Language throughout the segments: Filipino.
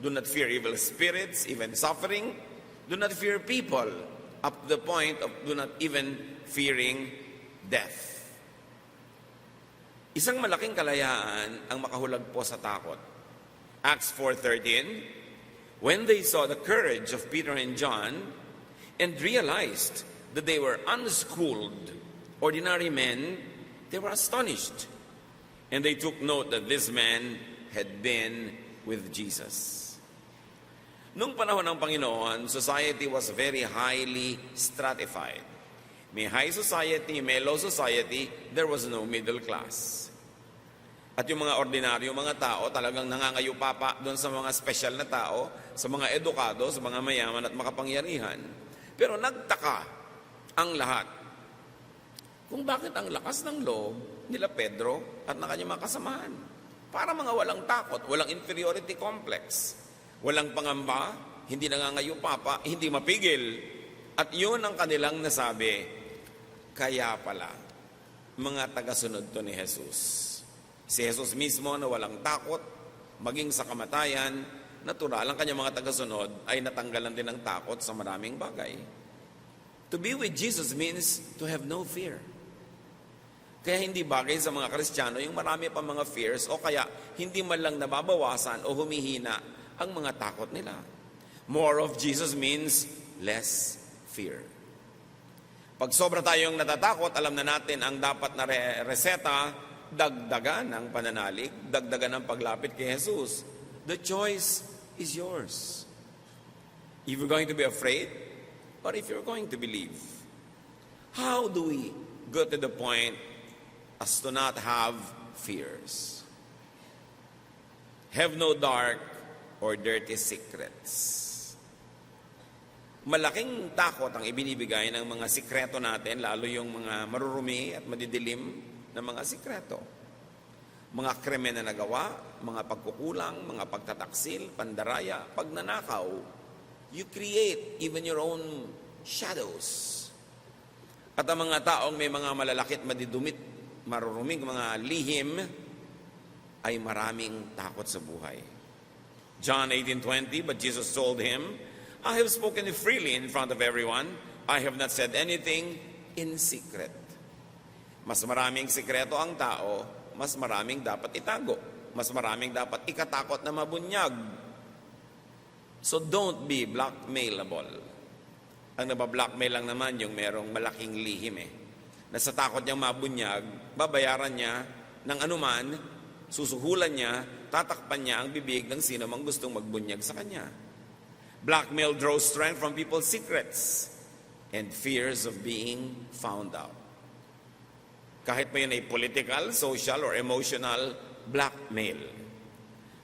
Do not fear evil spirits, even suffering. Do not fear people, up to the point of do not even fearing death. Isang malaking kalayaan ang makahulagpo sa takot. Acts 4:13, when they saw the courage of Peter and John and realized that they were unschooled, ordinary men, they were astonished. And they took note that this man had been with Jesus. Nung panahon ng Panginoon, society was very highly stratified. May high society, may low society, there was no middle class. At yung mga ordinaryo, mga tao, talagang nangangayupapa doon sa mga special na tao, sa mga edukado, sa mga mayaman at makapangyarihan. Pero nagtaka ang lahat kung bakit ang lakas ng loob nila Pedro at ng kanyang mga kasamahan. Para mga walang takot, walang inferiority complex. Walang pangamba, hindi nangangayupapa, hindi mapigil. At yun ang kanilang nasabi, kaya pala, mga tagasunod to ni Jesus. Si Jesus mismo na walang takot, maging sa kamatayan, natural ang kanyang mga tagasunod ay natanggalan din ng takot sa maraming bagay. To be with Jesus means to have no fear. Kaya hindi bagay sa mga Kristiyano yung marami pa mga fears o kaya hindi man lang nababawasan o humihina ang mga takot nila. More of Jesus means less fear. Pag sobra tayong natatakot, alam na natin ang dapat na reseta, dagdagan ang pananalig, dagdagan ang paglapit kay Jesus. The choice is yours. If you're going to be afraid, or if you're going to believe. How do we go to the point as to not have fears? Have no dark or dirty secrets. Malaking takot ang ibinibigay ng mga sikreto natin, lalo yung mga marurumi at madidilim na mga sikreto. Mga krimen na nagawa, mga pagkukulang, mga pagtataksil, pandaraya, pagnanakaw. You create even your own shadows. At ang mga taong may mga malalakit, madidumit, maruruming mga lihim, ay maraming takot sa buhay. John 18:20, but Jesus told him, I have spoken freely in front of everyone. I have not said anything in secret. Mas maraming sikreto ang tao, mas maraming dapat itago. Mas maraming dapat ikatakot na mabunyag. So don't be blackmailable. Ang nabablockmail lang naman yung merong malaking lihim na sa takot niyang mabunyag, babayaran niya ng anuman, susuhulan niya, tatakpan niya ang bibig ng sino mang gustong magbunyag sa kanya. Blackmail draws strength from people's secrets and fears of being found out. Kahit pa yun ay political, social, or emotional blackmail.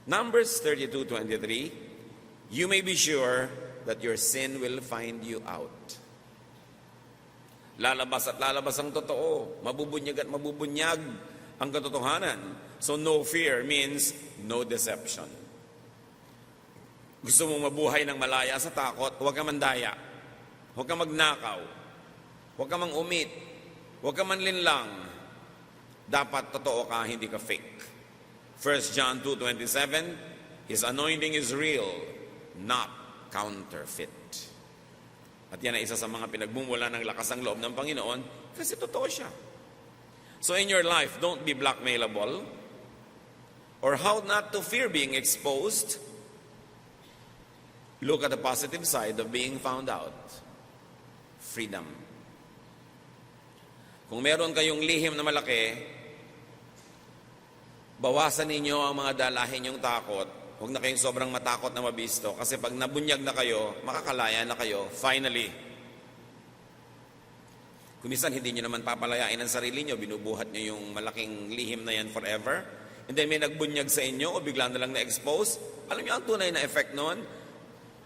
Numbers 32:23, you may be sure that your sin will find you out. Lalabas at lalabas ang totoo, mabubunyag at mabubunyag ang katotohanan. So no fear means no deception. Gusto mong mabuhay ng malaya sa takot, huwag ka mandaya. Huwag ka magnakaw. Huwag ka mang-umit. Huwag ka manlinlang. Dapat totoo ka, hindi ka fake. 1 John 2:27, His anointing is real, not counterfeit. At yan ay isa sa mga pinagmumula ng lakas ng loob ng Panginoon kasi totoo siya. So in your life, don't be blackmailable or how not to fear being exposed. Look at the positive side of being found out. Freedom. Kung meron kayong lihim na malaki, bawasan ninyo ang mga dalahin yung takot. Huwag na kayong sobrang matakot na mabisto kasi pag nabunyag na kayo, makakalaya na kayo, finally. Kung minsan hindi nyo naman papalayain ang sarili nyo, binubuhat nyo yung malaking lihim na yan forever, and then may nagbunyag sa inyo o bigla na lang na-expose, alam nyo ang tunay na effect noon?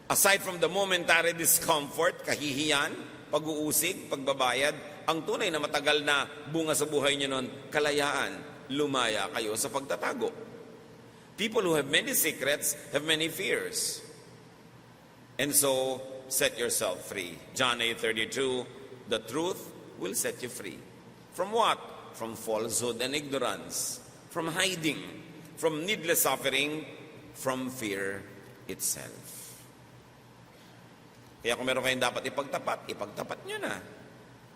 Aside from the momentary discomfort, kahihiyan, pag-uusig, pagbabayad, ang tunay na matagal na bunga sa buhay nyo noon, kalayaan, lumaya kayo sa pagtatago. People who have many secrets have many fears. And so, set yourself free. John 8:32, the truth will set you free. From what? From falsehood and ignorance. From hiding. From needless suffering. From fear itself. Kaya kung meron kayong dapat ipagtapat nyo na.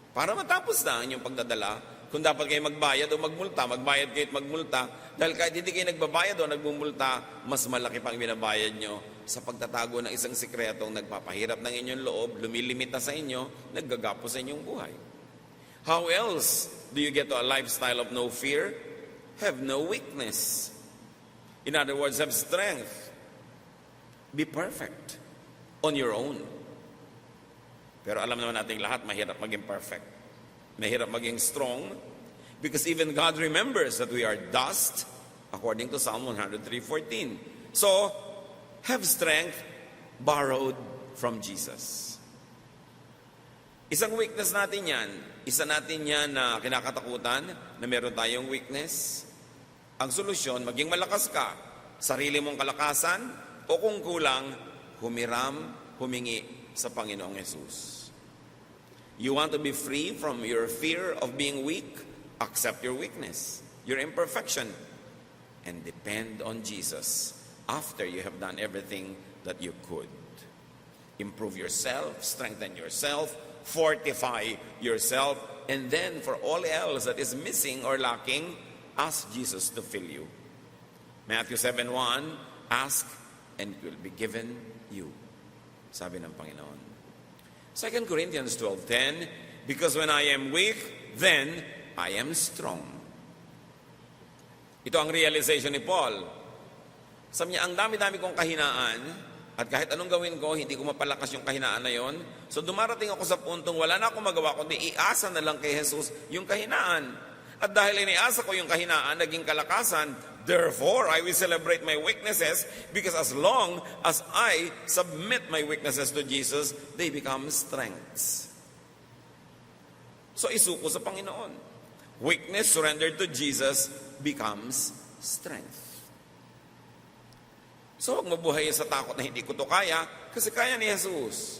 Para matapos na ang inyong pagdadala. Kung dapat kayo magbayad o magmulta, magbayad kayo at magmulta. Dahil kahit hindi kayo nagbabayad o nagmumulta, mas malaki pang binabayad nyo sa pagtatago ng isang sikretong nagpapahirap ng inyong loob, lumilimita sa inyo, naggagapo sa inyong buhay. How else do you get to a lifestyle of no fear? Have no weakness. In other words, have strength. Be perfect on your own. Pero alam naman natin lahat, mahirap maging perfect. Mahirap maging strong because even God remembers that we are dust according to Psalm 103:14. So, have strength borrowed from Jesus. Isang weakness natin yan. Isa natin yan na kinakatakutan na meron tayong weakness. Ang solusyon, maging malakas ka. Sarili mong kalakasan o kung kulang, humingi sa Panginoong Yesus. You want to be free from your fear of being weak? Accept your weakness, your imperfection, and depend on Jesus after you have done everything that you could. Improve yourself, strengthen yourself, fortify yourself, and then for all else that is missing or lacking, ask Jesus to fill you. Matthew 7:1, ask and it will be given you. Sabi ng Panginoon. 2 Corinthians 12:10, because when I am weak, then I am strong. Ito ang realization ni Paul. Sabi niya, ang dami-dami kong kahinaan, at kahit anong gawin ko, hindi ko mapalakas yung kahinaan na yon. So dumarating ako sa puntong wala na akong magawa, kundi iasa na lang kay Jesus yung kahinaan. At dahil iniasa ko yung kahinaan, naging kalakasan, therefore, I will celebrate my weaknesses because as long as I submit my weaknesses to Jesus, they become strengths. So isuko sa Panginoon. Weakness surrendered to Jesus becomes strength. So huwag mabuhay sa takot na hindi ko to kaya, kasi kaya ni Jesus.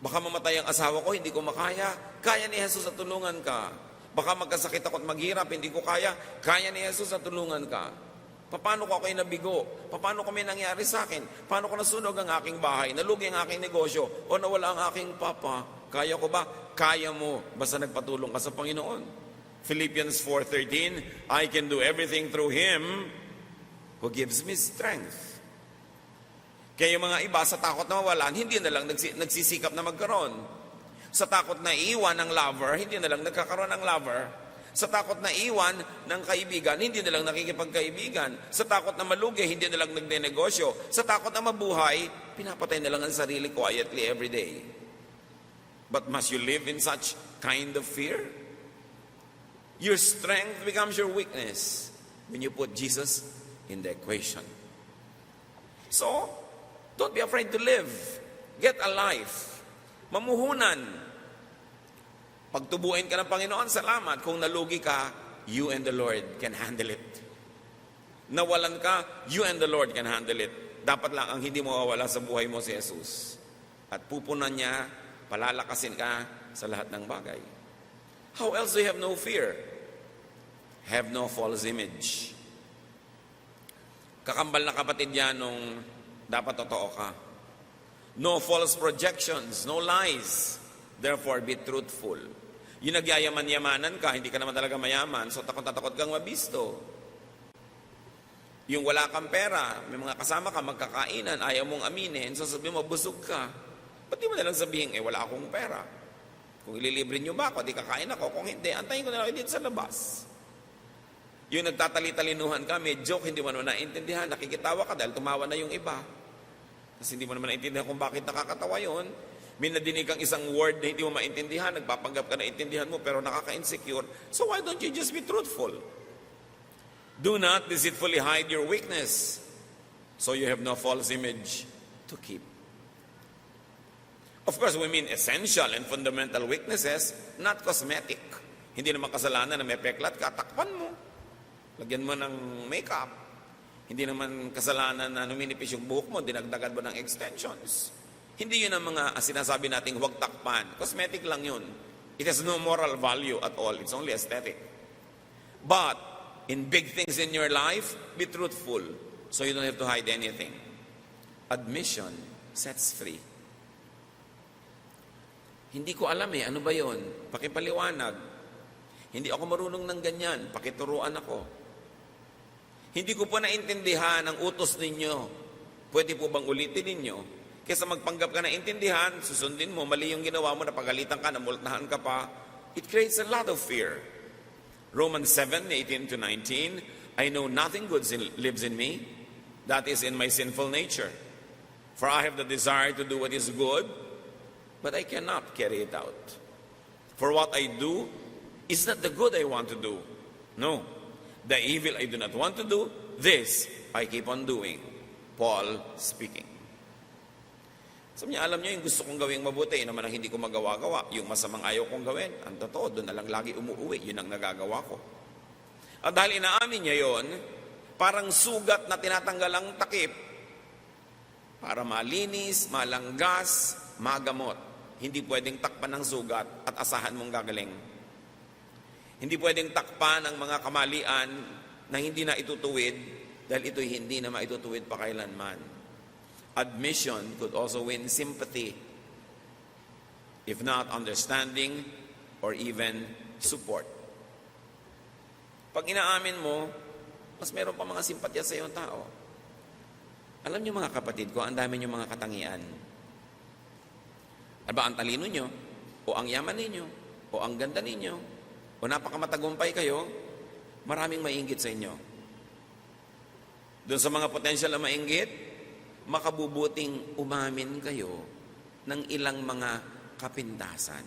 Baka mamatay ang asawa ko, hindi ko makaya. Kaya ni Jesus at tulungan ka. Baka magkasakit ako at maghirap, hindi ko kaya. Kaya ni Jesus at tulungan ka. Paano ko ako'y nabigo? Paano ko may nangyari sa akin? Paano ko nasunog ang aking bahay? Nalugi ang aking negosyo? O nawala ang aking papa? Kaya ko ba? Kaya mo. Basta nagpatulong ka sa Panginoon. Philippians 4:13, I can do everything through Him who gives me strength. Kaya yung mga iba sa takot na mawalan, hindi na lang nagsisikap na magkaroon. Sa takot na iwan ng lover, hindi na lang nagkakaroon ng lover. Sa takot na iwan ng kaibigan, hindi na lang nakikipagkaibigan. Sa takot na malugi, hindi na lang nagdenegosyo. Sa takot na mabuhay, pinapatay na lang ang sarili quietly every day. But must you live in such kind of fear? Your strength becomes your weakness when you put Jesus in the equation. So, don't be afraid to live. Get a life. Mamuhunan. Pagtubuin ka ng Panginoon, salamat. Kung nalugi ka, you and the Lord can handle it. Nawalan ka, you and the Lord can handle it. Dapat lang ang hindi mo mawawala sa buhay mo si Jesus. At pupunan niya, palalakasin ka sa lahat ng bagay. How else do you have no fear? Have no false image. Kakambal na kapatid yan nung dapat totoo ka. No false projections, no lies. Therefore, be truthful. Yung nagyayaman-yamanan ka, hindi ka naman talaga mayaman, so takot kang mabisto. Yung wala kang pera, may mga kasama ka, magkakainan, ayaw mong aminin, so sabihin mo, busog ka. Ba't di mo nalang sabihin, wala akong pera. Kung ililibre nyo ba ako, di kakain ako. Kung hindi, antayin ko na lang dito sa labas. Yung nagtatali-talinuhan ka, may joke, hindi mo naman naintindihan, nakikitawa ka dahil tumawa na yung iba. Kasi hindi mo naman naintindihan kung bakit nakakatawa yun. May nadinig kang isang word na hindi mo maintindihan, nagpapanggap ka na intindihan mo pero nakaka-insecure. So why don't you just be truthful? Do not deceitfully hide your weakness so you have no false image to keep. Of course, we mean essential and fundamental weaknesses, not cosmetic. Hindi naman kasalanan na may peklat ka, takpan mo. Lagyan mo ng makeup. Hindi naman kasalanan na numinipis yung buhok mo, dinagdagan mo ng extensions. Hindi yun ang mga sinasabi nating huwag takpan. Cosmetic lang yun. It has no moral value at all. It's only aesthetic. But, in big things in your life, be truthful. So you don't have to hide anything. Admission sets free. Hindi ko alam ano ba yon? Pakipaliwanag. Hindi ako marunong ng ganyan, pakituruan ako. Hindi ko po naintindihan ang utos ninyo. Pwede po bang ulitin ninyo? Kesa magpanggap ka na intindihan, susundin mo, mali yung ginawa mo, napagalitan ka, namultahan ka pa. It creates a lot of fear. Romans 7:18-19, I know nothing good lives in me, that is in my sinful nature. For I have the desire to do what is good, but I cannot carry it out. For what I do is not the good I want to do. No, the evil I do not want to do, this I keep on doing. Paul speaking. Sabi niya, alam niyo, yung gusto kong gawing mabuti, yun naman ang hindi ko magawa-gawa. Yung masamang ayaw kong gawin, ang totoo, doon na lang lagi umuwi. Yun ang nagagawa ko. At dahil inaamin niya yon, parang sugat na tinatanggal ang takip para malinis, malanggas, magamot. Hindi pwedeng takpan ng sugat at asahan mong gagaling. Hindi pwedeng takpan ang mga kamalian na hindi na itutuwid dahil ito'y hindi na maitutuwid pa kailanman. Admission could also win sympathy, if not understanding or even support. Pag inaamin mo, mas meron pa mga simpatya sa iyong tao. Alam niyo mga kapatid ko, ang dami niyo mga katangian. Ano ba ang talino niyo? O ang yaman ninyo? O ang ganda ninyo? O napakamatagumpay kayo? Maraming mainggit sa inyo. Doon sa mga potensyal na mainggit, makabubuting umamin kayo ng ilang mga kapintasan.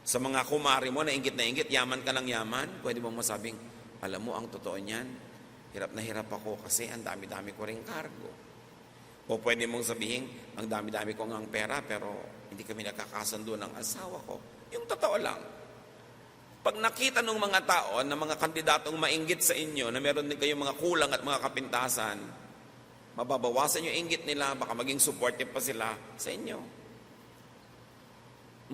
Sa mga kumari mo na inggit, yaman ka ng yaman, pwede mong masabing, alam mo, ang totoo niyan, hirap na hirap ako kasi ang dami-dami ko ring kargo. O pwede mong sabihin, ang dami-dami ko ngang pera pero hindi kami nakakasundo ng asawa ko. Yung totoo lang. Pag nakita ng mga tao na mga kandidatong mainggit sa inyo na meron din kayong mga kulang at mga kapintasan, mababawasan yung inggit nila, baka maging supportive pa sila sa inyo.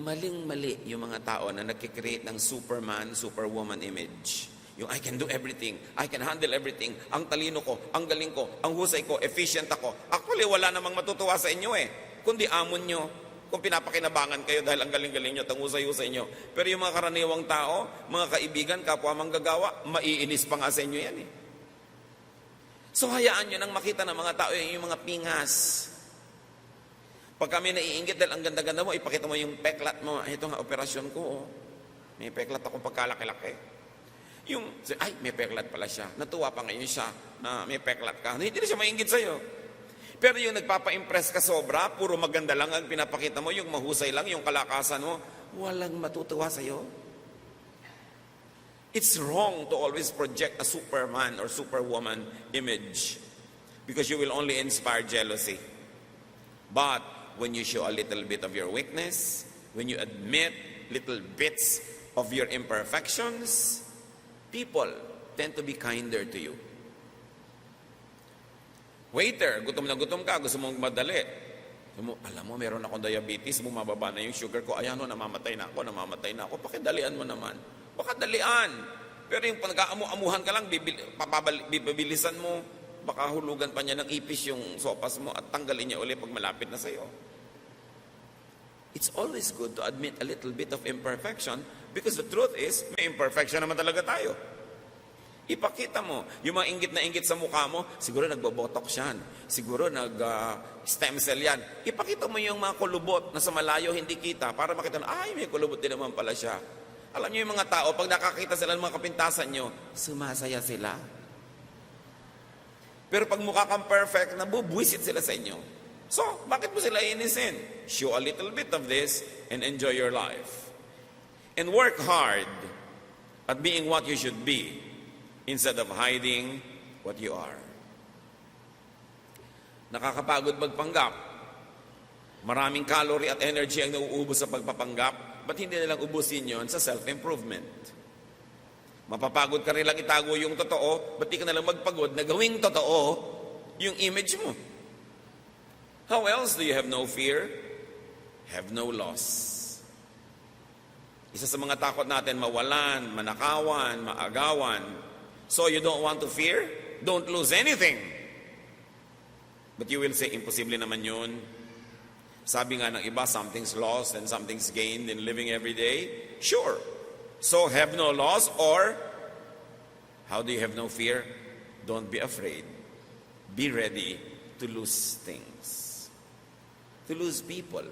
Maling-mali yung mga tao na nagkikreate ng Superman, Superwoman image. Yung I can do everything, I can handle everything, ang talino ko, ang galing ko, ang husay ko, efficient ako. Actually, wala namang matutuwa sa inyo kundi amon nyo. Kung pinapakinabangan kayo dahil ang galing-galing nyo at ang husay-husay nyo. Pero yung mga karaniwang tao, mga kaibigan, kapwa manggagawa, maiinis pa nga sa inyo yan So hayaan nyo nang makita ng mga tao yung mga pingas. Pag kami naiinggit dahil ang ganda-ganda mo, ipakita mo yung peklat mo. Ito nga, operasyon ko. May peklat akong pagkalaki-laki. Ay, may peklat pala siya. Natuwa pa ngayon siya na may peklat ka. Hindi na siya mainggit sa'yo. Pero yung nagpapa-impress ka sobra, puro maganda lang ang pinapakita mo, yung mahusay lang, yung kalakasan mo, walang matutuwa sa'yo. It's wrong to always project a Superman or Superwoman image because you will only inspire jealousy. But when you show a little bit of your weakness, when you admit little bits of your imperfections, people tend to be kinder to you. Waiter, gutom na gutom ka, gusto mong madali. Alam mo, meron akong diabetes, bumababa na yung sugar ko. Ayan o, namamatay na ako. Pakidalian mo naman. Baka dalian. Pero yung pag-aamu-amuhan ka lang, bibilisan mo, baka hulugan pa niya ng ipis yung sopas mo at tanggalin niya ulit pag malapit na sa'yo. It's always good to admit a little bit of imperfection because the truth is, may imperfection naman talaga tayo. Ipakita mo. Yung mga inggit na inggit sa mukha mo, siguro nagbobotox yan. Siguro nag-stem cell yan. Ipakita mo yung mga kulubot na sa malayo hindi kita para makita na, ay, may kulubot din naman pala siya. Alam niyo yung mga tao, pag nakakita sila ng mga kapintasan nyo, sumasaya sila. Pero pag mukha kang perfect, nabubwisit sila sa inyo. So, bakit mo sila iinisin? Show a little bit of this and enjoy your life. And work hard at being what you should be instead of hiding what you are. Nakakapagod magpanggap. Maraming calorie at energy ang nauubos sa pagpapanggap. Ba't hindi nilang ubusin yon sa self-improvement? Mapapagod ka rin lang itago yung totoo, ba't di ka nalang magpagod na gawing totoo yung image mo? How else do you have no fear? Have no loss. Isa sa mga takot natin, mawalan, manakawan, maagawan. So you don't want to fear? Don't lose anything. But you will say, imposible naman yun. Sabi nga ng iba, something's lost and something's gained in living every day. Sure. So have no loss, or how do you have no fear? Don't be afraid. Be ready to lose things. To lose people.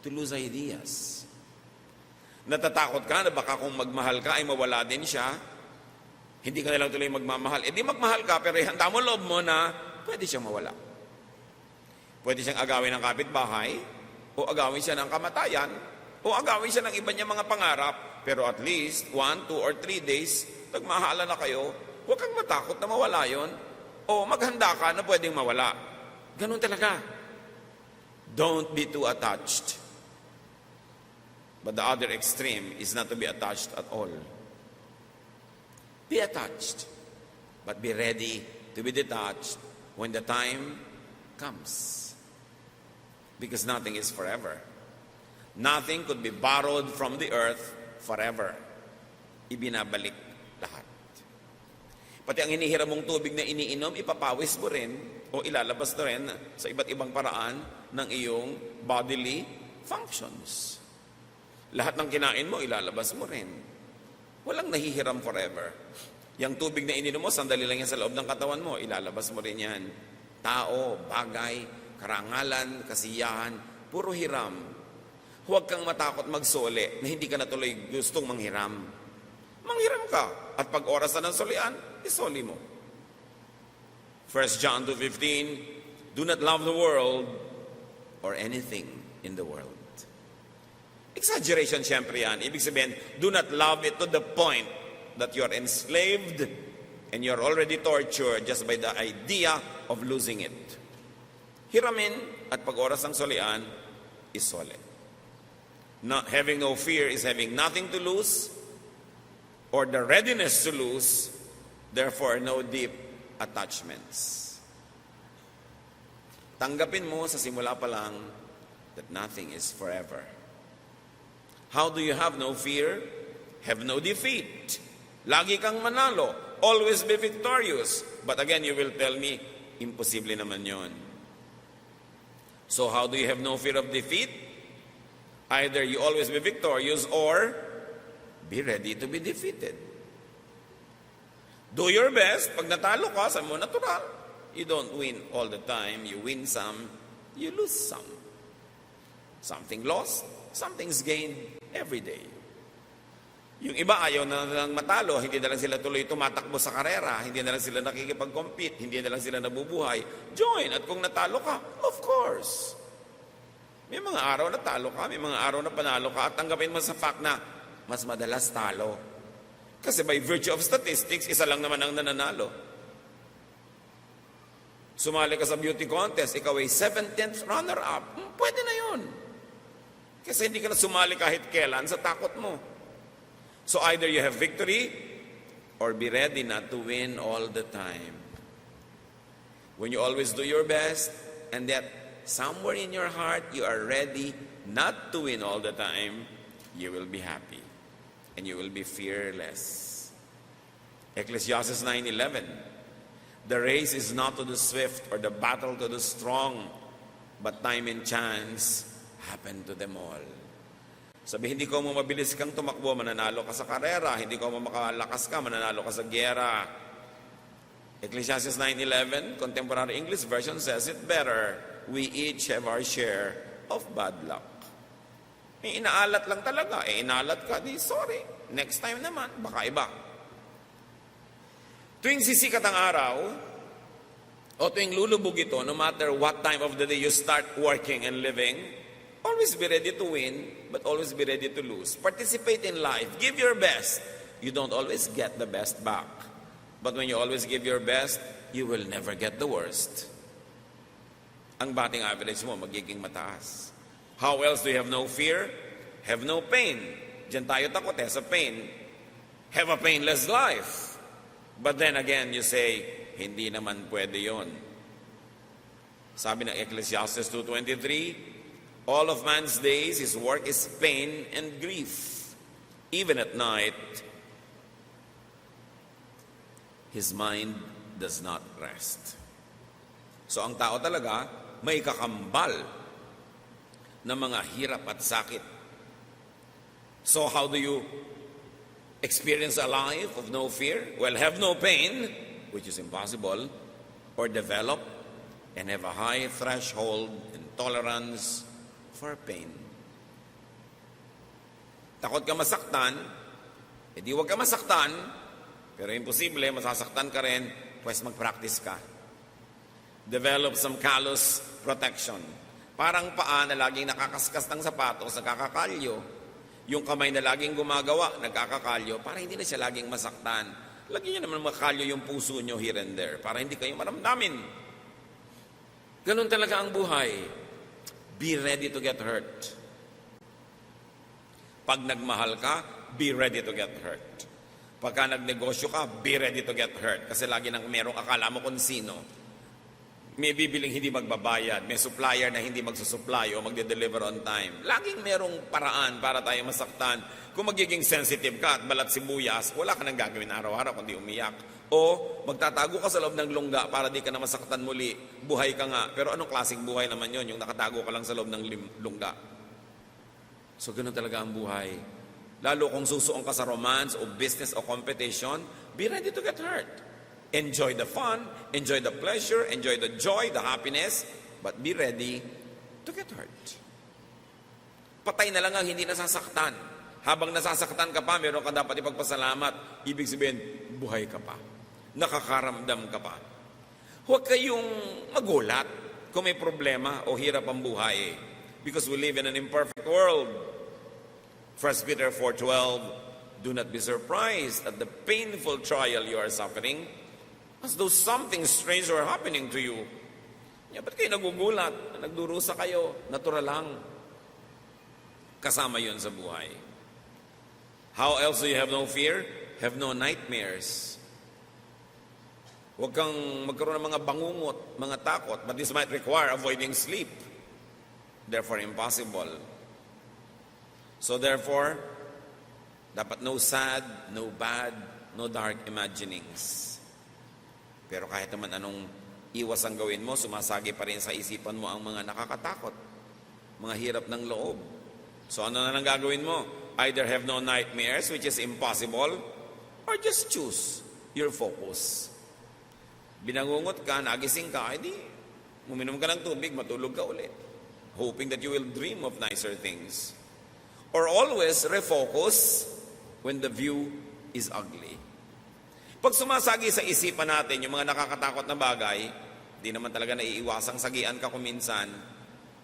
To lose ideas. Natatakot ka na baka kung magmahal ka ay mawala din siya. Hindi ka na lang tuloy magmamahal. E di magmahal ka, pero ihanda mo loob mo na pwede siyang mawala. Pwede siyang agawin ng kapitbahay, o agawin siya ng kamatayan, o agawin siya ng iba niya mga pangarap. Pero at least 1, 2, or 3 days, nagmahala na kayo, huwag kang matakot na mawala yon. O maghanda ka na pwedeng mawala. Ganun talaga. Don't be too attached. But the other extreme is not to be attached at all. Be attached, but be ready to be detached when the time comes. Because nothing is forever. Nothing could be borrowed from the earth forever. Ibinabalik lahat. Pati ang hinihiram mong tubig na iniinom, ipapawis mo rin o ilalabas na rin sa iba't ibang paraan ng iyong bodily functions. Lahat ng kinain mo, ilalabas mo rin. Walang nahihiram forever. Yung tubig na ininom mo, sandali lang yan sa loob ng katawan mo, ilalabas mo rin yan. Tao, bagay, karangalan, kasiyahan, puro hiram. Huwag kang matakot magsole na hindi ka na tuloy gustong manghiram. Manghiram ka. At pag oras na ng solian, isoli mo. 1 John 2:15, do not love the world or anything in the world. Exaggeration siyempre yan. Ibig sabihin, do not love it to the point that you're enslaved and you're already tortured just by the idea of losing it. Hiramin at pag oras ng solian, isole. Not having no fear is having nothing to lose or the readiness to lose, therefore no deep attachments. Tanggapin mo sa simula pa lang that nothing is forever. How do you have no fear? Have no defeat. Lagi kang manalo. Always be victorious. But again, you will tell me, imposible naman yon. So how do you have no fear of defeat? Either you always be victorious or be ready to be defeated. Do your best. Pag natalo ka, sa mo natural. You don't win all the time. You win some, you lose some. Something lost, something's gained every day. Yung iba ayaw na lang matalo, hindi na lang sila tuloy tumatakbo sa karera, hindi na lang sila nakikipag-compete, hindi na lang sila nabubuhay. Join, at kung natalo ka, of course. May mga araw na talo ka, may mga araw na panalo ka, at tanggapin mo sa fact na mas madalas talo. Kasi by virtue of statistics, isa lang naman ang nananalo. Sumali ka sa beauty contest, ikaw ay 17th runner-up, pwede na yun. Kasi hindi ka na sumali kahit kailan sa takot mo. So either you have victory or be ready not to win all the time. When you always do your best and that somewhere in your heart you are ready not to win all the time, you will be happy and you will be fearless. Ecclesiastes 9:11, the race is not to the swift or the battle to the strong, but time and chance happen to them all. Sabi, hindi ko mo mabilis kang tumakbo, mananalo ka sa karera. Hindi ko mo makalakas ka, mananalo ka sa giyera. Ecclesiastes 9:11, Contemporary English Version says it better. We each have our share of bad luck. Inaalat lang talaga. Inalat ka, di sorry. Next time naman, baka iba. Tuwing sisikat ang araw, o tuwing lulubog ito, no matter what time of the day you start working and living, always be ready to win, but always be ready to lose. Participate in life. Give your best. You don't always get the best back. But when you always give your best, you will never get the worst. Ang batting average mo magiging mataas. How else do you have no fear? Have no pain. Diyan tayo takot sa pain. Have a painless life. But then again, you say, hindi naman pwede yon. Sabi ng Ecclesiastes 2:23, all of man's days, his work is pain and grief. Even at night, his mind does not rest. So ang tao talaga may kakambal ng mga hirap at sakit. So how do you experience a life of no fear? Well, have no pain, which is impossible, or develop and have a high threshold and tolerance for pain. Takot ka masaktan, edi huwag ka masaktan, pero imposible, masasaktan ka rin, pues mag-practice ka. Develop some callus protection. Parang paa na laging nakakaskas ng sapatos, nagkakakalyo. Yung kamay na laging gumagawa, nagkakakalyo, para hindi na siya laging masaktan. Lagyan niyo naman makalyo yung puso nyo here and there, para hindi kayo maramdamin. Ganun talaga ang buhay. Be ready to get hurt. Pag nagmahal ka, be ready to get hurt. Pagka nagnegosyo ka, be ready to get hurt. Kasi lagi nang merong akala mo kung sino. May bibiling hindi magbabayad, may supplier na hindi magsusupply o magde-deliver on time. Laging merong paraan para tayo masaktan. Kung magiging sensitive ka at balat sibuyas, wala ka nang gagawin araw-araw kundi umiyak. O magtatago ka sa loob ng lungga para di ka na masaktan muli. Buhay ka nga. Pero anong klaseng buhay naman yon? Yung nakatago ka lang sa loob ng lungga. So ganoon talaga ang buhay. Lalo kung susuong ka sa romance o business o competition, be ready to get hurt. Enjoy the fun, enjoy the pleasure, enjoy the joy, the happiness, but be ready to get hurt. Patay na lang ang hindi nasasaktan. Habang nasasaktan ka pa, meron ka dapat ipagpasalamat. Ibig sabihin, buhay ka pa. Nakakaramdam ka pa. Huwag kayong magulat kung may problema o hirap ang buhay. Because we live in an imperfect world. 1 Peter 4:12, do not be surprised at the painful trial you are suffering, as though something strange were happening to you. Ba't kayo nagugulat? Nagdurusa kayo. Natural lang. Kasama yun sa buhay. How else do you have no fear? Have no nightmares. Huwag kang magkaroon ng mga bangungot, mga takot, but this might require avoiding sleep. Therefore, impossible. So therefore, dapat no sad, no bad, no dark imaginings. Pero kahit naman anong iwas ang gawin mo, sumasagi pa rin sa isipan mo ang mga nakakatakot, mga hirap ng loob. So ano na lang gagawin mo? Either have no nightmares, which is impossible, or just choose your focus. Binangungot ka, nagising ka, edi uminom ka ng tubig, matulog ka ulit, hoping that you will dream of nicer things. Or always refocus when the view is ugly. Pag sumasagi sa isipan natin yung mga nakakatakot na bagay, di naman talaga naiiwasang sagian ka kuminsan,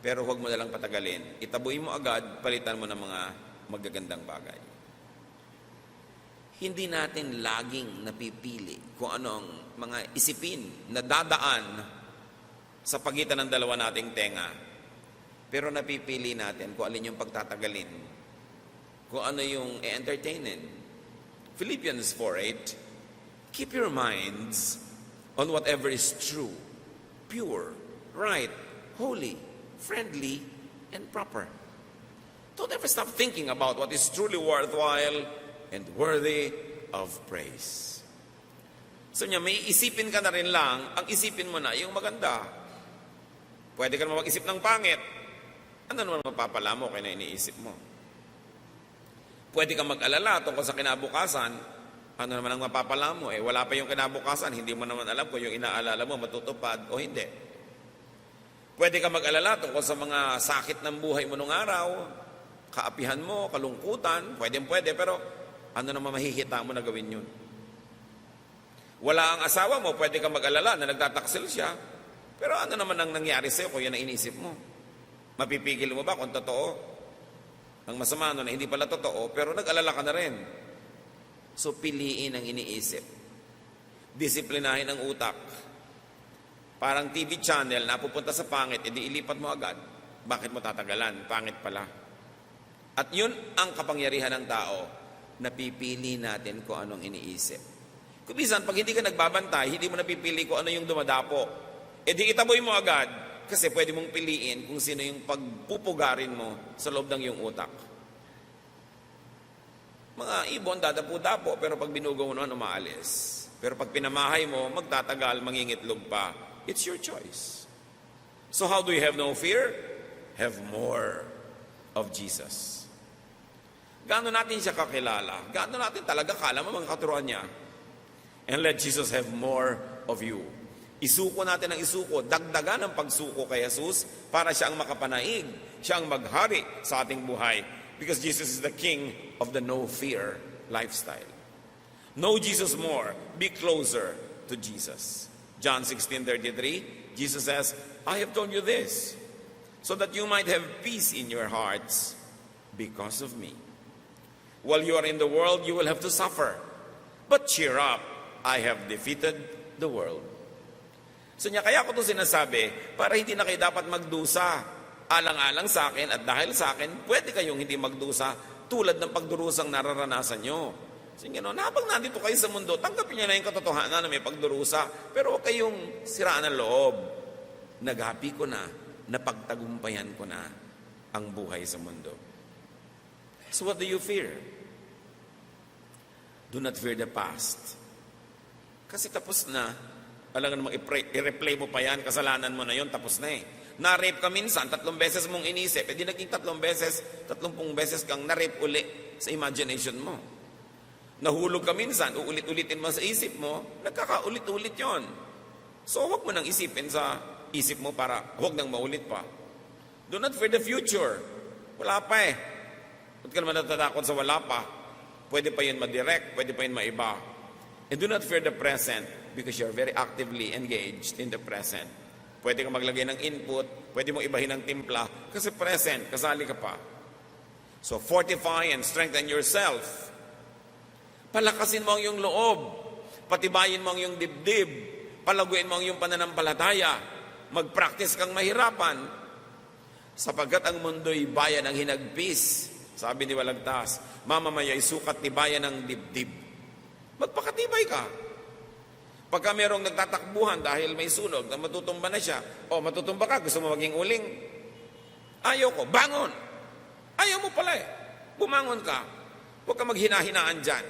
pero huwag mo nalang patagalin. Itaboy mo agad, palitan mo ng mga magagandang bagay. Hindi natin laging napipili kung ano ang mga isipin na dadaan sa pagitan ng dalawa nating tenga. Pero napipili natin kung alin yung pagtatagalin, kung ano yung i-entertainin. Philippians 4:8, keep your minds on whatever is true, pure, right, holy, friendly, and proper. Don't ever stop thinking about what is truly worthwhile and worthy of praise. So niya, may isipin ka na rin lang, ang isipin mo na yung maganda. Pwede ka naman mag-isip ng pangit. Ano naman mapapala mo kaya na iniisip mo? Pwede ka mag-alala tungkol sa kinabukasan. Ano naman ang mapapala mo? Wala pa yung kinabukasan, hindi mo naman alam kung yung inaalala mo matutupad o hindi. Pwede ka mag-alala tungkol sa mga sakit ng buhay mo nung araw, kaapihan mo, kalungkutan, pwede, pero ano naman mahihita mo na gawin yun? Wala ang asawa mo, pwede ka mag-alala na nagtataksil siya, pero ano naman ang nangyari sa'yo kung yan ang inisip mo? Mapipigil mo ba kung totoo? Ang masama na hindi pala totoo, pero nag-alala ka na rin. So, piliin ang iniisip. Disiplinahin ang utak. Parang TV channel, napupunta sa pangit, edi ilipat mo agad. Bakit mo tatagalan? Pangit pala. At yun ang kapangyarihan ng tao, napipili natin kung anong iniisip. Kung minsan, pag hindi ka nagbabantay, hindi mo napipili kung ano yung dumadapo. Edi itaboy mo agad, kasi pwede mong piliin kung sino yung pagpupugarin mo sa loob ng iyong utak. Mga ibon, dadapo-dapo, pero pag binugaw mo naman, umaalis. Pero pag pinamahay mo, magtatagal, mangingitlog pa. it's your choice. So how do you have no fear? Have more of Jesus. Gaano natin siya kakilala? Gaano natin talaga kala mo mga katuruan niya? And let Jesus have more of you. Isuko natin ang isuko, dagdagan ang pagsuko kay Jesus para siya ang makapanaig, siya ang maghari sa ating buhay. Because Jesus is the King of the no fear lifestyle. Know Jesus more, be closer to Jesus. John 16:33, Jesus says, I have told you this, so that you might have peace in your hearts because of me. While you are in the world, you will have to suffer. But cheer up, I have defeated the world. So niya, kaya ko ito sinasabi, para hindi na kayo dapat magdusa. Alang-alang sa akin at dahil sa akin, pwede kayong hindi magdusa tulad ng pagdurusang nararanasan nyo. So gano'n, habang nandito kayo sa mundo, tanggapin nyo na yung katotohanan na may pagdurusa. Pero huwag kayong siraan ng loob. Naghapi ko na, napagtagumpayan ko na ang buhay sa mundo. So what do you fear? Do not fear the past. Kasi tapos na. Alam nga namang i-replay mo pa yan, kasalanan mo na yon, tapos na eh. Na-rape ka minsan, 3 beses mong inisip, di naging 3 beses, 30 beses kang na-rape uli sa imagination mo. Nahulog ka minsan, uulit-ulitin mo sa isip mo, nagkakaulit-ulit yon. So huwag mo nang isipin sa isip mo para huwag nang maulit pa. Do not fear the future. Wala pa eh. Ba't ka naman natatakot sa wala pa? Pwede pa yun madirect, pwede pa yun maiba. And do not fear the present because you're very actively engaged in the present. Pwede kang maglagay ng input, pwede mong ibahin ng timpla, kasi present, kasali ka pa. So fortify and strengthen yourself. Palakasin mo ang iyong loob, patibayin mo ang iyong dibdib, palaguin mo ang iyong pananampalataya, mag-practice kang mahirapan, sapagkat ang mundo'y bayan ng hinagpis. Sabi ni Walagtas, mamamaya'y sukat ni bayan ng dibdib. Magpakatibay ka. Pagka merong nagtatakbuhan dahil may sunog na matutumba na siya, o matutumba ka, gusto mo maging uling, ayaw ko, bangon. Ayaw mo pala eh. Bumangon ka. Huwag ka maghina-hinaan dyan.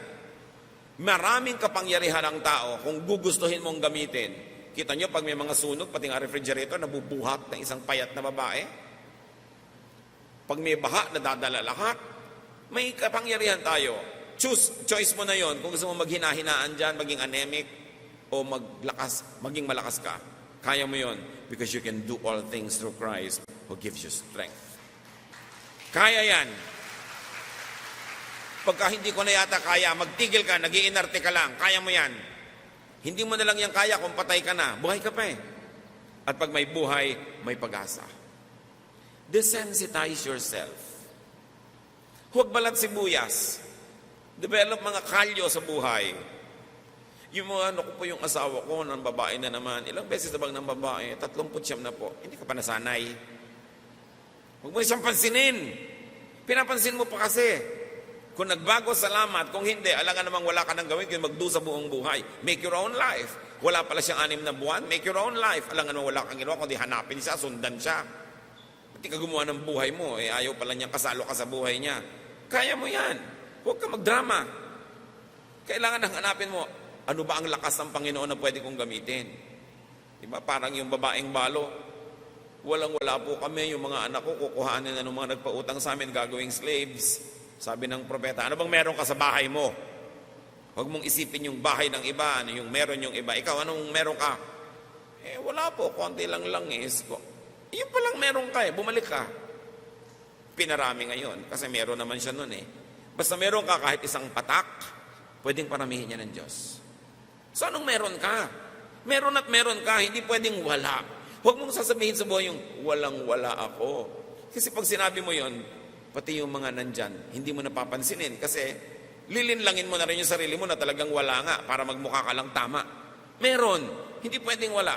Maraming kapangyarihan ang tao kung gugustuhin mong gamitin. Kita nyo, pag may mga sunog, pati nga refrigerator, nabubuhat ng isang payat na babae. Pag may baha, nadadala lahat. May kapangyarihan tayo. Choice mo na yon kung gusto mo maghina-hinaan dyan, maging anemic, o maging malakas ka. Kaya mo yon because you can do all things through Christ who gives you strength. Kaya yan. Pagka hindi ko na yata kaya, magtigil ka, nag-iinarte ka lang, kaya mo yan. Hindi mo na lang yan kaya kung patay ka na, buhay ka pa eh. At pag may buhay, may pag-asa. Desensitize yourself. Huwag balat sibuyas. Develop mga kalyo sa buhay. Yung mga ano ko po yung asawa ko, ng babae na naman. Ilang beses na bang ng babae? 39 na po. Hindi ka pa nasanay. Huwag mo siyang pansinin. Pinapansin mo pa kasi. Kung nagbago, salamat. Kung hindi, alangan namang wala ka nang gawin kung magdusa buong buhay. Make your own life. Wala pala siyang 6 na buwan. Make your own life. Alangan namang wala kang ginawa, kundi hanapin siya, sundan siya. Pati ka gumawa ng buhay mo, eh ayaw pala niya kasalo ka sa buhay niya. Kaya mo yan. Huwag ka magdrama. Kailangan nang hanapin mo, ano ba ang lakas ng Panginoon na pwede kong gamitin? Diba? Parang yung babaeng balo. Walang-wala po kami, yung mga anak ko, kukuhanin na ng mga nagpautang sa amin, gagawing slaves. Sabi ng propeta, ano bang meron ka sa bahay mo? Huwag mong isipin yung bahay ng iba, ano yung meron yung iba. Ikaw, anong meron ka? Eh, wala po, konti lang langis. Yung palang meron ka eh, bumalik ka. Pinarami ngayon, kasi meron naman siya nun eh. Basta meron ka kahit isang patak, pwedeng paramihin niya ng Diyos. So anong meron ka? Meron at meron ka, hindi pwedeng wala. Huwag mong sasabihin sa buhay yung walang-wala ako. Kasi pag sinabi mo yon, pati yung mga nandyan, hindi mo napapansinin. Kasi lilinlangin mo na rin yung sarili mo na talagang wala nga para magmukha ka lang tama. Meron, hindi pwedeng wala.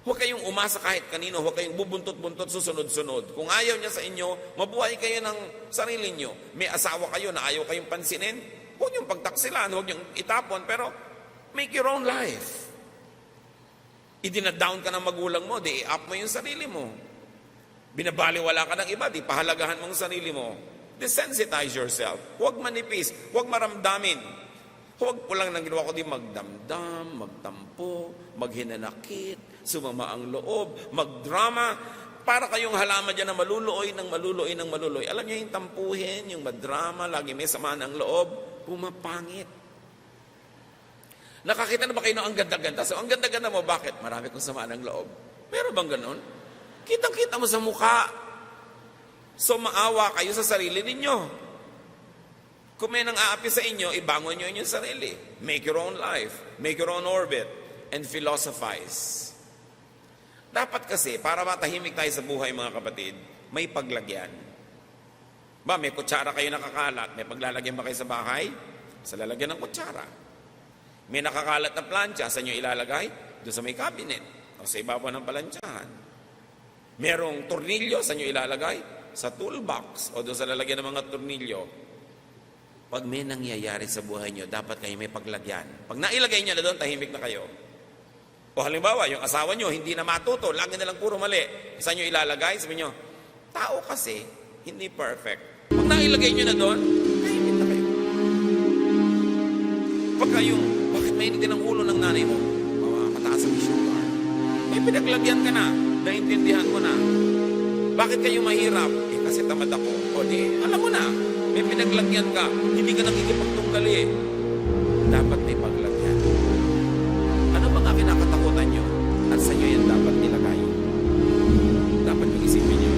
Huwag kayong umasa kahit kanino, huwag kayong bubuntot-buntot susunod-sunod. Kung ayaw niya sa inyo, mabuhay kayo ng sarili niyo. May asawa kayo na ayaw kayong pansinin, huwag niyong pagtaksilan, huwag niyong itapon, pero make your own life. Idinadown ka ng magulang mo, di i-up mo yung sarili mo. Binabaliwala ka ng iba, di pahalagahan mo yung sarili mo. Desensitize yourself. Huwag manipis, huwag maramdamin. Huwag po lang nang ginawa ko di magdamdam, magtampo, maghinanakit, sumama ang loob, magdrama, para kayong halaman dyan na maluloy ng maluloy ng maluloy. Alam niyo yung tampuhin, yung madrama, lagi may samaan ang loob, pumapangit. Nakakita na ba kayo ng ang ganda-ganda? So, ang ganda-ganda mo, bakit? Marami kong samaan ng loob. Meron bang ganun? Kitang-kita mo sa mukha. So, maawa kayo sa sarili ninyo. Kung may nang aapi sa inyo, ibangon nyo inyong sarili. Make your own life. Make your own orbit. And philosophize. Dapat kasi, para matahimik tayo sa buhay mga kapatid, may paglagyan. Ba, may kutsara kayo nakakalat. May paglalagyan ba kayo sa bahay? Sa lalagyan ng kutsara. May nakakalat na plancha, saan nyo ilalagay? Doon sa may cabinet. O sa ibabaw ng plantsahan. Merong tornilyo, saan nyo ilalagay? Sa toolbox. O doon sa lalagyan ng mga tornilyo. Pag may nangyayari sa buhay nyo, dapat kayo may paglagyan. Pag nailagay nyo na doon, tahimik na kayo. O halimbawa, yung asawa nyo, hindi na matuto, lagi na lang puro mali. Saan nyo ilalagay? Sabi nyo, tao kasi, hindi perfect. Pag nailagay nyo na doon, tahimik na kayo. Pagka yung, bakit mainitin ang ulo ng nanay mo? Mataas ang sugar. May pinaglagyan ka na, naintindihan ko na. Bakit kayo mahirap? Kasi tamad ako. O di, alam mo na. May pinaglagyan ka, hindi ka nakikipagtunggali. Dapat may paglagyan. Ano ba nga kinakatakutan nyo? At sa inyo yan dapat nilagay. Dapat yung isipin nyo.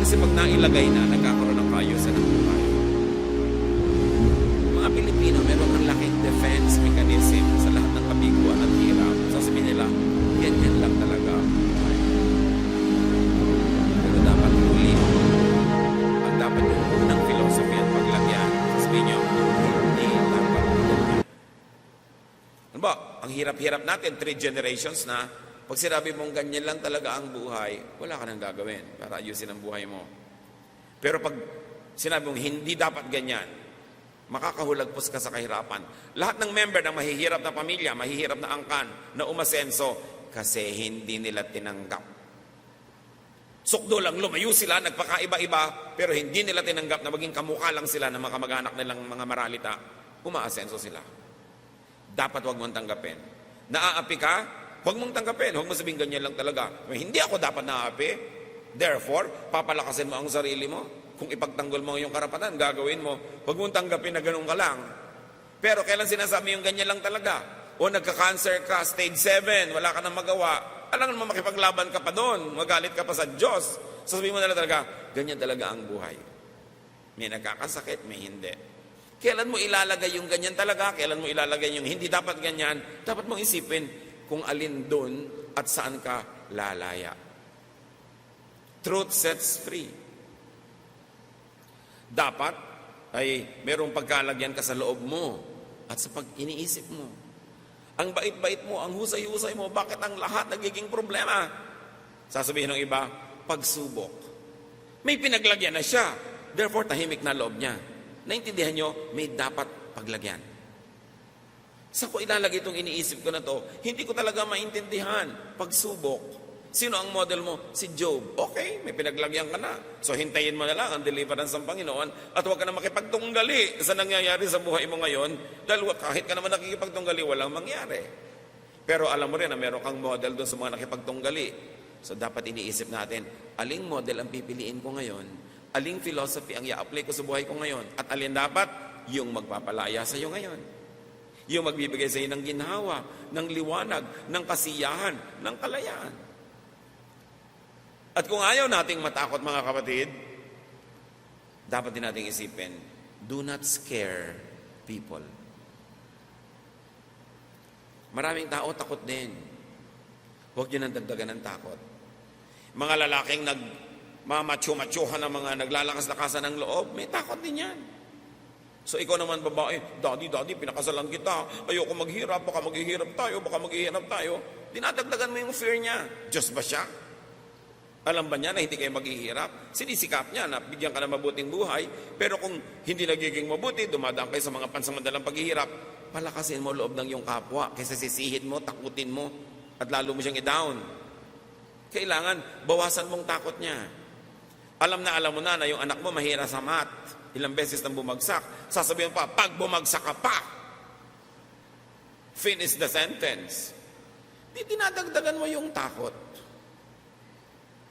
Kasi pag nailagay na, nagkakaroon ng kaayusan ng buhay. Mga Pilipino, meron ang laking defense mechanism sa lahat ng kabiguan at hirap. Sasabihin nila, ganyan lang talaga. Pero dapat huli. Ang dapat yung unang philosophy at paglagyan. Sasabihin nyo, hindi dapat ganyan. Ano ba? Ang hirap-hirap natin, 3 generations na, pag sinabi mong ganyan lang talaga ang buhay, wala ka nang gagawin para ayusin ang buhay mo. Pero pag sinabi mong hindi dapat ganyan, makakahulagpos ka sa kahirapan. Lahat ng member ng mahihirap na pamilya, mahihirap na angkan, na umasenso, kasi hindi nila tinanggap. Sukdo lang, lumayo sila, nagpakaiba-iba, pero hindi nila tinanggap na maging kamukha lang sila ng mga kamag-anak nilang mga maralita, umaasenso sila. Dapat huwag mong tanggapin. Naaapi ka, huwag mong tanggapin. Huwag mo sabihin ganyan lang talaga. Hindi ako dapat naaapi. Therefore, papalakasin mo ang sarili mo. Kung ipagtanggol mo yung karapatan, gagawin mo. Huwag mong tanggapin na ganun ka lang. Pero kailan sinasabi yung ganyan lang talaga? O nagka-cancer ka, stage 7, wala ka nang magawa. Alam mo, makipaglaban ka pa doon. Magalit ka pa sa Diyos. Sasabihin mo na talaga, ganyan talaga ang buhay. May nagkakasakit, may hindi. Kailan mo ilalagay yung ganyan talaga? Kailan mo ilalagay yung hindi dapat ganyan? Dapat mong isipin kung alin doon at saan ka lalaya. Truth sets free. Dapat ay merong pagkalagyan ka sa loob mo at sa pag-iniisip mo. Ang bait-bait mo, ang husay-husay mo, bakit ang lahat nagiging problema? Sasabihin ng iba, pagsubok. May pinaglagyan na siya, therefore tahimik na loob niya. Naintindihan nyo, may dapat paglagyan. Saan ko ilalagay itong iniisip ko na to? Hindi ko talaga maintindihan. Pagsubok. Sino ang model mo? Si Job. Okay, may pinaglagyan ka na. So hintayin mo na lang ang deliverance ng Panginoon at huwag ka na makipagtunggali sa nangyayari sa buhay mo ngayon dahil kahit ka naman nakikipagtunggali, walang mangyari. Pero alam mo rin na meron kang model doon sa mga nakipagtunggali. So dapat iniisip natin, aling model ang pipiliin ko ngayon? Aling philosophy ang i-apply ko sa buhay ko ngayon? At alin dapat? Yung magpapalaya sa iyo ngayon. Yung magbibigay sa iyo ng ginhawa, ng liwanag, ng kasiyahan, ng kalayaan. At kung ayaw nating matakot mga kapatid, dapat din nating isipin, do not scare people. Maraming tao takot din. Huwag nyo nang dagdagan ng takot. Mga lalaking nagmamacho-machohan ng mga naglalakas-lakasan ng loob, may takot din yan. So ikaw naman babae, daddy, pinakasalan kita, ayoko maghirap, baka maghihirap tayo. Dinadagdagan mo yung fear niya. Diyos ba siya? Alam ba niya na hindi kayo maghihirap? Sinisikap niya na bigyan ka ng mabuting buhay, pero kung hindi nagiging mabuti, dumadaan kayo sa mga pansamantalang paghihirap, palakasin mo loob ng iyong kapwa, kaysa sisihin mo, takutin mo, at lalo mo siyang i-down. Kailangan, bawasan mong takot niya. Alam mo na yung anak mo mahira sa math. Ilang beses nang bumagsak. Sasabihin pa, pag bumagsak ka pa, Finish the sentence. Di dinadagdagan mo yung takot.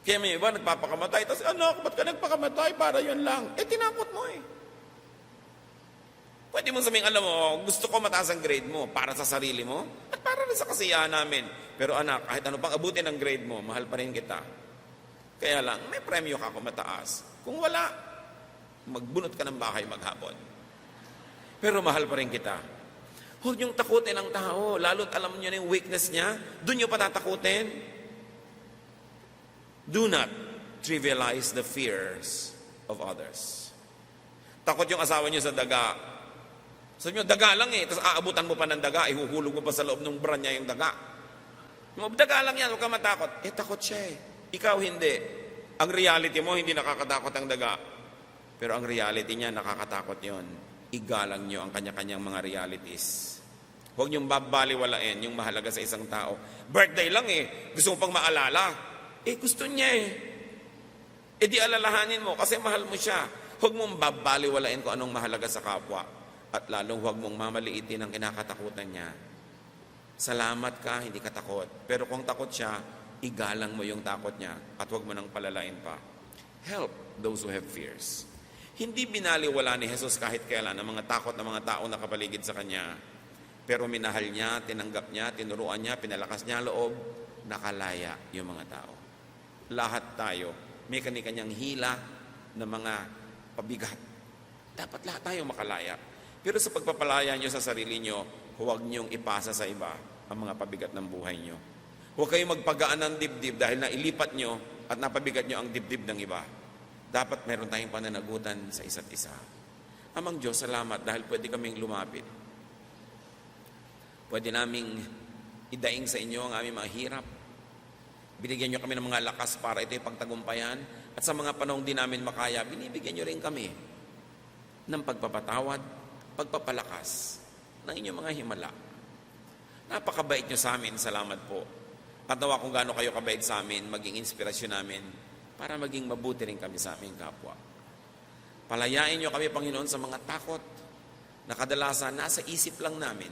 Kaya may iba nagpapakamatay, tapos anak, ba't ka nagpakamatay? Para yun lang. Tinakot mo eh. Pwede mo sabihin, alam mo, gusto ko mataas ang grade mo para sa sarili mo at para rin sa kasiyahan namin. Pero anak, kahit ano pang abutin ang grade mo, mahal pa rin kita. Kaya lang, may premyo ka kung mataas. Kung wala, magbunot ka ng bahay maghapon. Pero mahal pa rin kita. Huwag niyong takutin ang tao, lalo't alam niyo na yung weakness niya, doon niyo patatakutin. Do not trivialize the fears of others. Takot yung asawa niyo sa daga. Sabi niyo, daga lang eh. Tapos aabutan mo pa ng daga, ihuhulog mo pa sa loob ng bra niya yung daga. Daga lang yan, huwag ka matakot. Takot siya eh. Ikaw hindi. Ang reality mo, hindi nakakatakot ang daga. Pero ang reality niya, nakakatakot yon. Igalang niyo ang kanya-kanyang mga realities. Huwag niyong babaliwalain yung mahalaga sa isang tao. Birthday lang eh. Gusto mo pang maalala. Gusto niya eh. Di alalahanin mo kasi mahal mo siya. Huwag mong babaliwalain kung anong mahalaga sa kapwa. At lalong huwag mong mamaliitin ang kinakatakutan niya. Salamat ka, hindi ka takot. Pero kung takot siya, igalang mo yung takot niya at huwag mo nang palalain pa. Help those who have fears. Hindi binaliwala ni Jesus kahit kailan ang mga takot ng mga tao na kapaligid sa Kanya. Pero minahal niya, tinanggap niya, tinuruan niya, pinalakas niya ang loob, nakalaya yung mga tao. Lahat tayo, may kani-kanyang hila na mga pabigat. Dapat lahat tayo makalaya. Pero sa pagpapalaya nyo sa sarili nyo, huwag nyong ipasa sa iba ang mga pabigat ng buhay nyo. Huwag kayong magpagaan ng dibdib dahil nailipat nyo at napabigat nyo ang dibdib ng iba. Dapat meron tayong pananagutan sa isa't isa. Amang Diyos, salamat dahil pwede kaming lumapit. Pwede naming idaing sa inyo ang aming mga hirap. Binigyan nyo kami ng mga lakas para ito'y pagtagumpayan. At sa mga panahong di namin makaya, binibigyan nyo rin kami ng pagpapatawad, pagpapalakas ng inyong mga himala. Napakabait nyo sa amin, salamat po. At nawa kung gaano kayo kabait sa amin, maging inspirasyon namin para maging mabuti rin kami sa aming kapwa. Palayain nyo kami, Panginoon, sa mga takot na kadalasan nasa isip lang namin.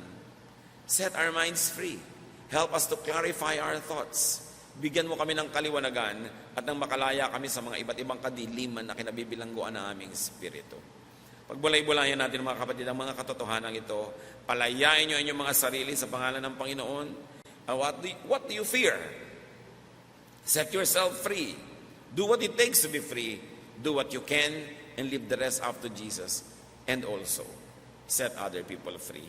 Set our minds free. Help us to clarify our thoughts. Bigyan mo kami ng kaliwanagan at nang makalaya kami sa mga iba't ibang kadiliman na kinabibilangguan ng aming espiritu. Pagbulay-bulayan natin mga kapatid ang mga katotohanan ito, palayain nyo inyong mga sarili sa pangalan ng Panginoon. What do you fear? Set yourself free. Do what it takes to be free. Do what you can and leave the rest up to Jesus. And also, set other people free.